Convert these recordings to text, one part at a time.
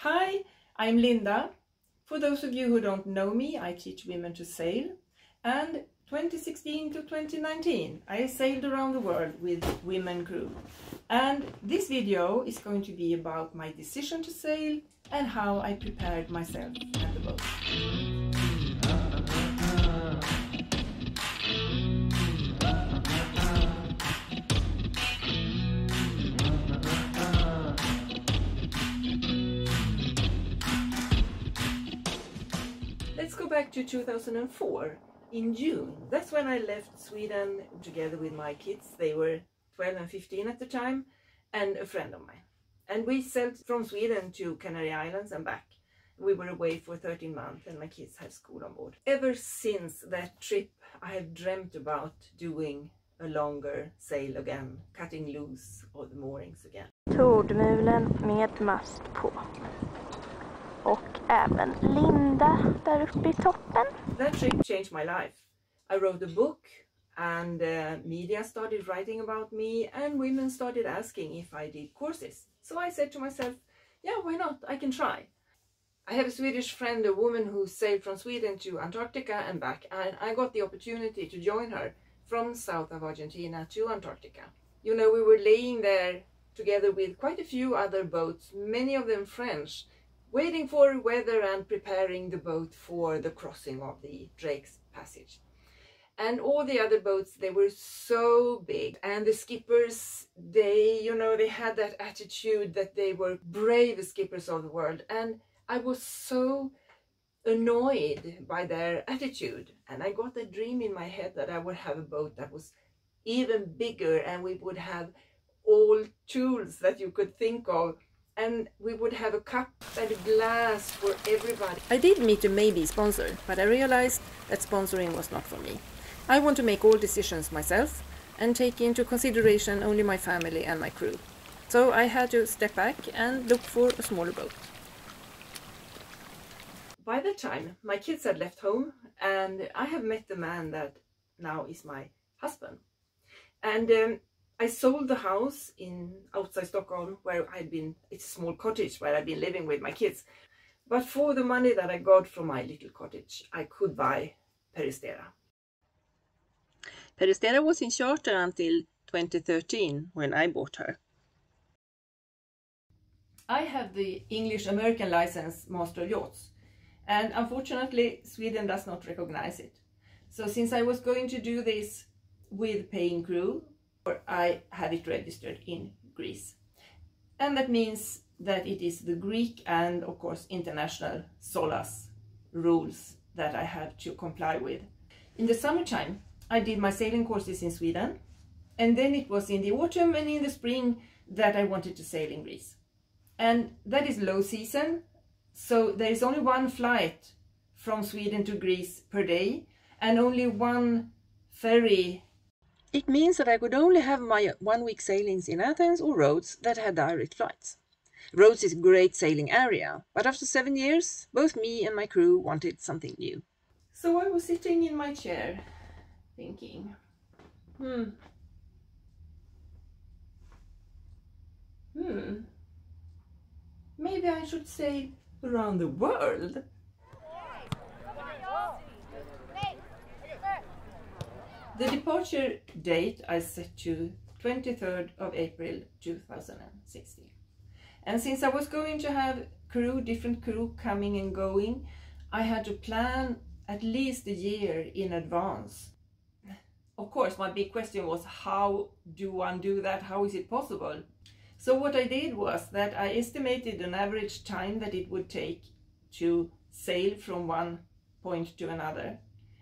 Hi, I'm Linda. For those of you who don't know me, I teach women to sail, and 2016 to 2019 I sailed around the world with Women Crew. And this video is going to be about my decision to sail and how I prepared myself and the boat. Let's go back to 2004. In June, that's when I left Sweden together with my kids. They were 12 and 15 at the time, and a friend of mine. And we sailed from Sweden to Canary Islands and back. We were away for 13 months and my kids had school on board. Ever since that trip, I have dreamt about doing a longer sail again, cutting loose all the moorings again. Tordmulen med mast på. Och även Linda där uppe i toppen. That trip changed my life. I wrote a book and media started writing about me and women started asking if I did courses. So I said to myself, yeah, why not? I can try. I have a Swedish friend, a woman who sailed from Sweden to Antarctica and back, and I got the opportunity to join her from south of Argentina to Antarctica. You know, we were laying there together with quite a few other boats, many of them French, waiting for weather and preparing the boat for the crossing of the Drake's Passage. And all the other boats, they were so big, and the skippers, they had that attitude that they were brave skippers of the world, and I was so annoyed by their attitude. And I got a dream in my head that I would have a boat that was even bigger, and we would have all tools that you could think of, and we would have a cup and a glass for everybody. I did meet a maybe sponsor, but I realized that sponsoring was not for me. I want to make all decisions myself and take into consideration only my family and my crew. So I had to step back and look for a smaller boat. By that time, my kids had left home, and I have met the man that now is my husband. And I sold the house outside Stockholm where I'd been. It's a small cottage where I'd been living with my kids. But for the money that I got from my little cottage, I could buy Peristera. Peristera was in charter until 2013 when I bought her. I have the English-American license Master of Yachts, and unfortunately Sweden does not recognize it. So since I was going to do this with paying crew, I have it registered in Greece. And that means that it is the Greek and of course international SOLAS rules that I have to comply with. In the summertime I did my sailing courses in Sweden, and then it was in the autumn and in the spring that I wanted to sail in Greece. And that is low season, so there is only one flight from Sweden to Greece per day and only one ferry. It means that I could only have my 1 week sailings in Athens or Rhodes that had direct flights. Rhodes is a great sailing area, but after 7 years, both me and my crew wanted something new. So I was sitting in my chair thinking, maybe I should sail around the world. The departure date I set to 23rd of April 2016. And since I was going to have different crew coming and going, I had to plan at least a year in advance. Of course, my big question was, how do one do that? How is it possible? So what I did was that I estimated an average time that it would take to sail from one point to another.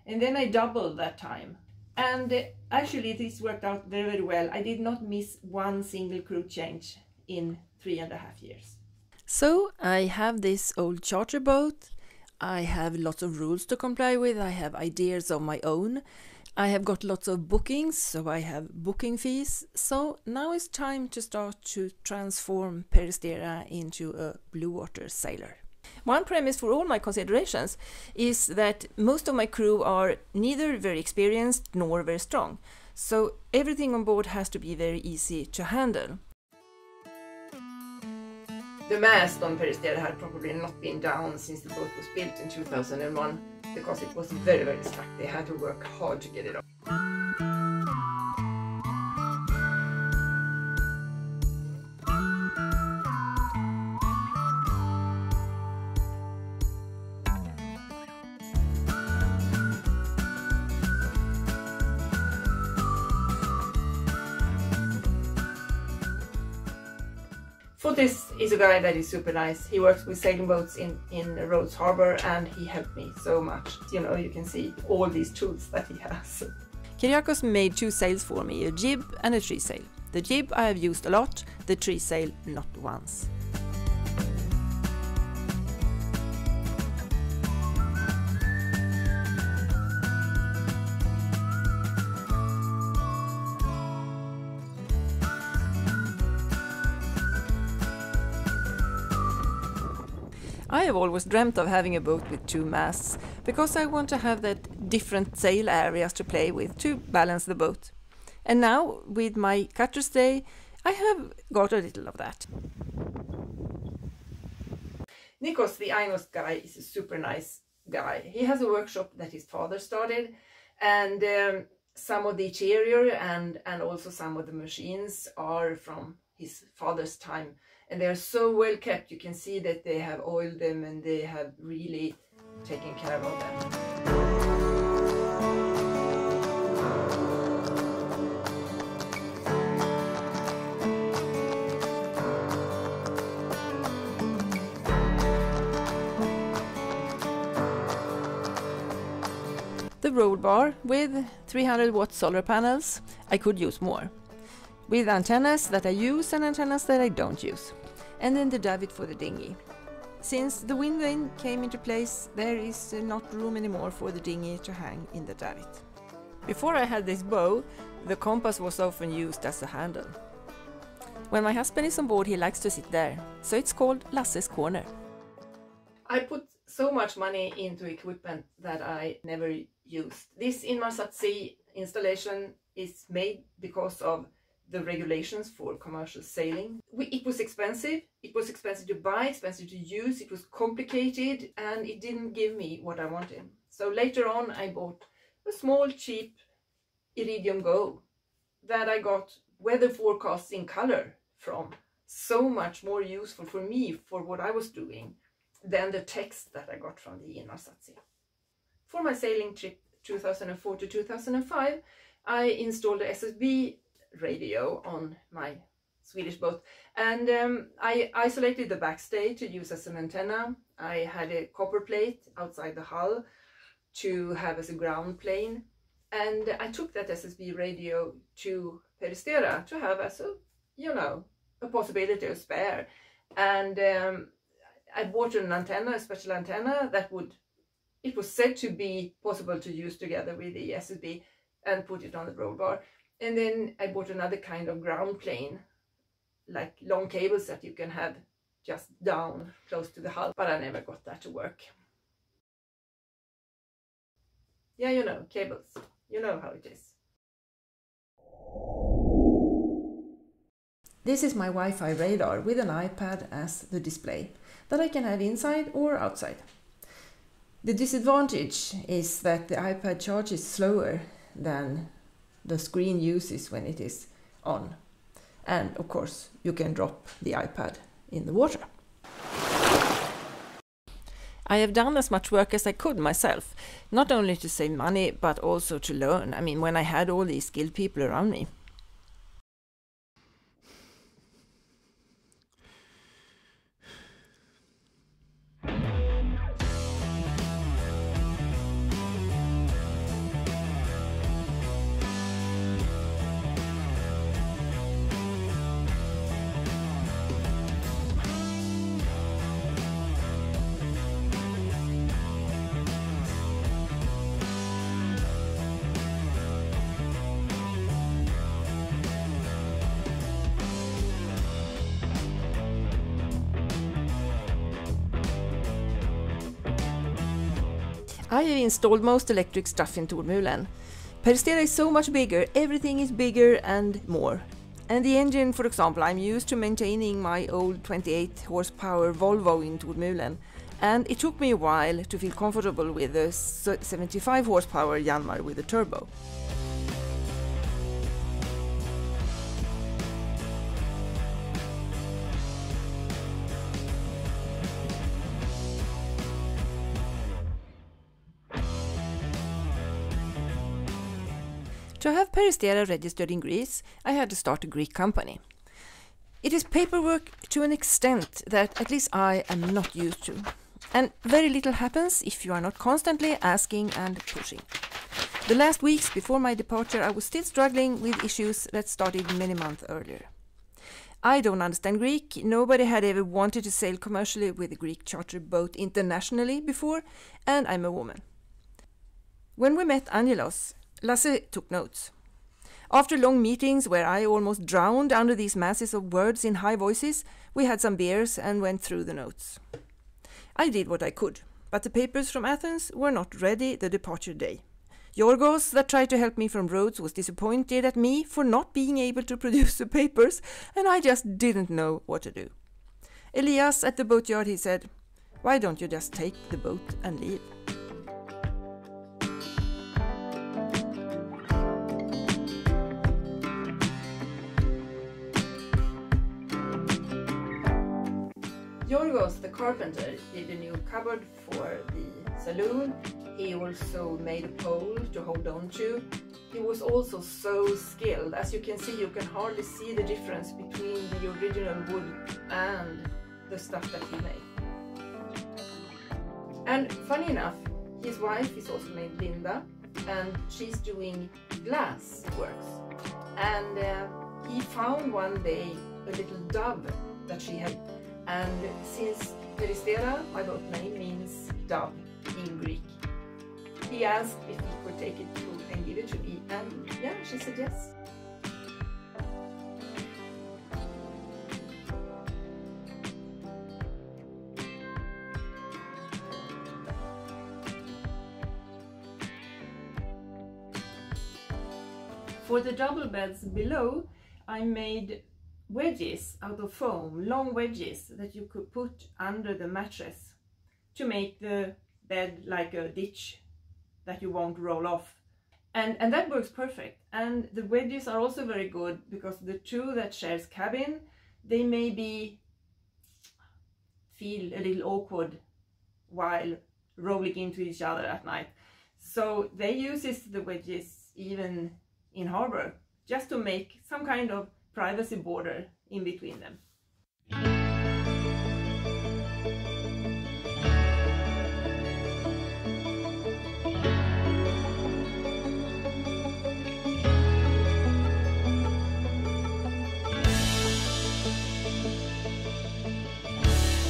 And then I doubled that time. And actually this worked out very, very well. I did not miss one single crew change in 3.5 years. So I have this old charter boat. I have lots of rules to comply with. I have ideas of my own. I have got lots of bookings, so I have booking fees. So now it's time to start to transform Peristera into a blue water sailor. One premise for all my considerations is that most of my crew are neither very experienced nor very strong. So everything on board has to be very easy to handle. The mast on Peristera had probably not been down since the boat was built in 2001 because it was very, very stuck. They had to work hard to get it off. Fotis is a guy that is super nice. He works with sailing boats in Rhodes Harbour and he helped me so much. You know, you can see all these tools that he has. Kyriakos made 2 sails for me, a jib and a treesail. The jib I have used a lot, the treesail not once. I have always dreamt of having a boat with 2 masts, because I want to have that different sail areas to play with to balance the boat. And now, with my cutter stay, I have got a little of that. Nikos, the Ainos guy, is a super nice guy. He has a workshop that his father started, and some of the interior and also some of the machines are from his father's time. And they are so well kept. You can see that they have oiled them and they have really taken care of them. The roll bar with 300 watt solar panels. I could use more. With antennas that I use and antennas that I don't use. And then the davit for the dinghy. Since the wind vane came into place, there is not room anymore for the dinghy to hang in the davit. Before I had this bow, the compass was often used as a handle. When my husband is on board, he likes to sit there, so it's called Lasse's Corner. I put so much money into equipment that I never used. This Inmarsat installation is made because of the regulations for commercial sailing. It was expensive. It was expensive to buy, expensive to use. It was complicated and it didn't give me what I wanted. So later on I bought a small cheap Iridium Go that I got weather forecasts in color from. So much more useful for me for what I was doing than the text that I got from the Inmarsat. For my sailing trip 2004 to 2005, I installed a SSB radio on my Swedish boat, and I isolated the backstay to use as an antenna. I had a copper plate outside the hull to have as a ground plane, and I took that SSB radio to Peristera to have as a, you know, a possibility of spare. And I bought an antenna, a special antenna that it was said to be possible to use together with the SSB, and put it on the roll bar. And then I bought another kind of ground plane, like long cables that you can have just down close to the hull, but I never got that to work. Yeah, you know, cables, you know how it is. This is my Wi-Fi radar with an iPad as the display that I can have inside or outside. The disadvantage is that the iPad charges slower than the screen uses when it is on. And of course you can drop the iPad in the water. I have done as much work as I could myself, not only to save money but also to learn. I mean, when I had all these skilled people around me. I have installed most electric stuff in Tormulen. Peristera is so much bigger, everything is bigger and more. And the engine, for example, I'm used to maintaining my old 28 horsepower Volvo in Tormulen, and it took me a while to feel comfortable with the 75 horsepower Yanmar with a turbo. To have Peristera registered in Greece, I had to start a Greek company. It is paperwork to an extent that at least I am not used to. And very little happens if you are not constantly asking and pushing. The last weeks before my departure, I was still struggling with issues that started many months earlier. I don't understand Greek. Nobody had ever wanted to sail commercially with a Greek charter boat internationally before, and I'm a woman. When we met Angelos, Lasse took notes. After long meetings where I almost drowned under these masses of words in high voices, we had some beers and went through the notes. I did what I could, but the papers from Athens were not ready the departure day. Yorgos, that tried to help me from Rhodes, was disappointed at me for not being able to produce the papers, and I just didn't know what to do. Elias at the boatyard, he said, "Why don't you just take the boat and leave?" Yorgos, the carpenter, did a new cupboard for the saloon. He also made a pole to hold on to. He was also so skilled. As you can see, you can hardly see the difference between the original wood and the stuff that he made. And funny enough, his wife is also named Linda, and she's doing glass works. And he found one day a little dove that she had. And since Peristera, my boat name, means dove in Greek, he asked if he could take it and give it to me, and yeah, she said yes. For the double beds below, I made wedges out of foam, long wedges that you could put under the mattress to make the bed like a ditch that you won't roll off. And that works perfect. And the wedges are also very good because the two that shares cabin, they maybe feel a little awkward while rolling into each other at night. So they use the wedges even in harbor, just to make some kind of privacy border in between them.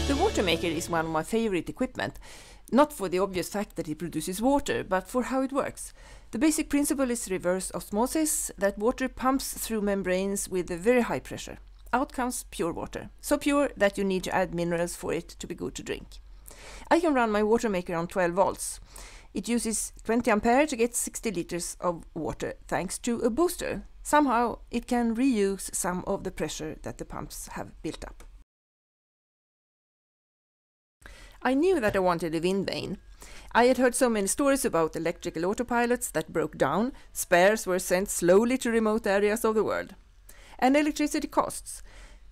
The water maker is one of my favorite equipment, not for the obvious fact that it produces water, but for how it works. The basic principle is reverse osmosis, that water pumps through membranes with a very high pressure. Out comes pure water, so pure that you need to add minerals for it to be good to drink. I can run my water maker on 12 volts. It uses 20 ampere to get 60 liters of water thanks to a booster. Somehow it can reuse some of the pressure that the pumps have built up. I knew that I wanted a wind vane. I had heard so many stories about electrical autopilots that broke down, spares were sent slowly to remote areas of the world. And electricity costs.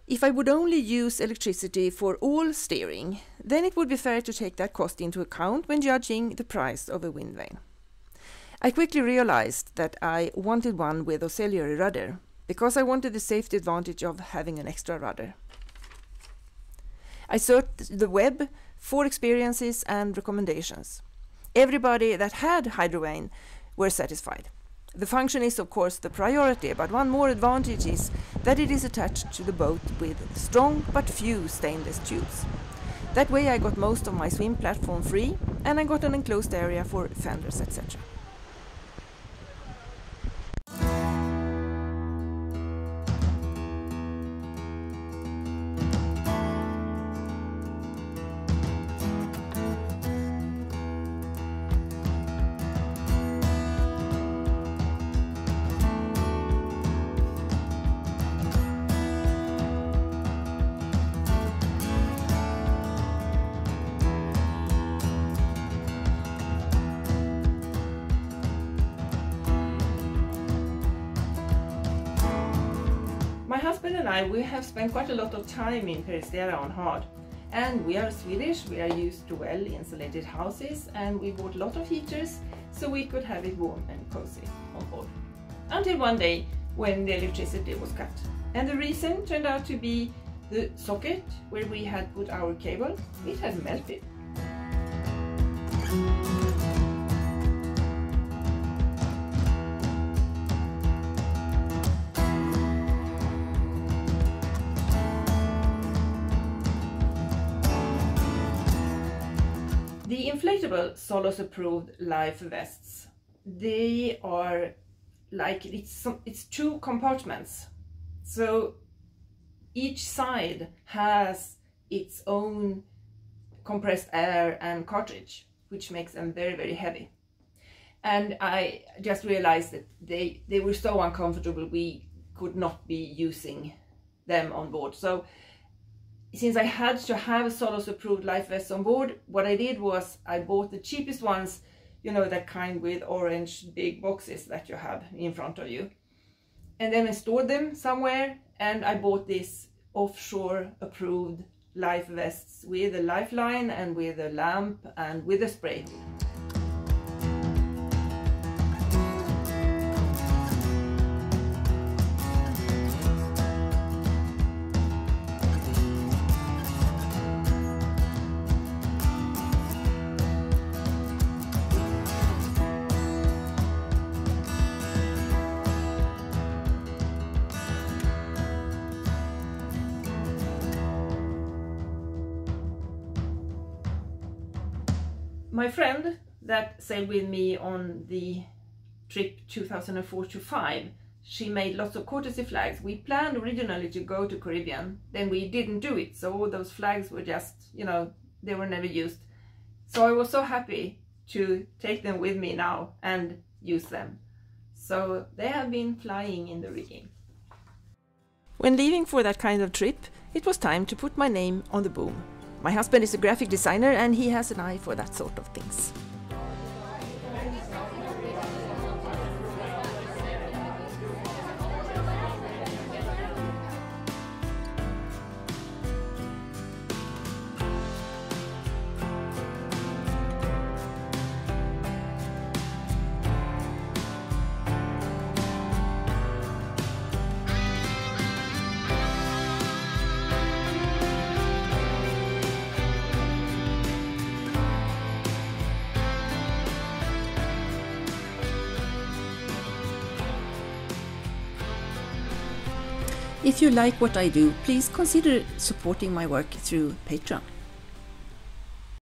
If I would only use electricity for all steering, then it would be fair to take that cost into account when judging the price of a wind vane. I quickly realized that I wanted one with auxiliary rudder, because I wanted the safety advantage of having an extra rudder. I searched the web for experiences and recommendations. Everybody that had hydrovane were satisfied. The function is of course the priority, but one more advantage is that it is attached to the boat with strong but few stainless tubes. That way I got most of my swim platform free, and I got an enclosed area for fenders, etc. husband and I, we have spent quite a lot of time in Peristera on Hard. And we are Swedish, we are used to well-insulated houses, and we bought a lot of heaters so we could have it warm and cozy on board. Until one day when the electricity was cut. And the reason turned out to be the socket where we had put our cable. It had melted. The inflatable Solos approved life vests, they are like, it's two compartments. So each side has its own compressed air and cartridge, which makes them very, very heavy. And I just realized that they were so uncomfortable, we could not be using them on board. So since I had to have Solos approved life vests on board, what I did was I bought the cheapest ones, you know, that kind with orange big boxes that you have in front of you. And then I stored them somewhere, and I bought this offshore approved life vests with a lifeline and with a lamp and with a spray hood. My friend that sailed with me on the trip 2004-5, she made lots of courtesy flags. We planned originally to go to Caribbean, then we didn't do it. So all those flags were just, you know, they were never used. So I was so happy to take them with me now and use them. So they have been flying in the rigging. When leaving for that kind of trip, it was time to put my name on the boom. My husband is a graphic designer and he has an eye for that sort of things. If you like what I do, please consider supporting my work through Patreon.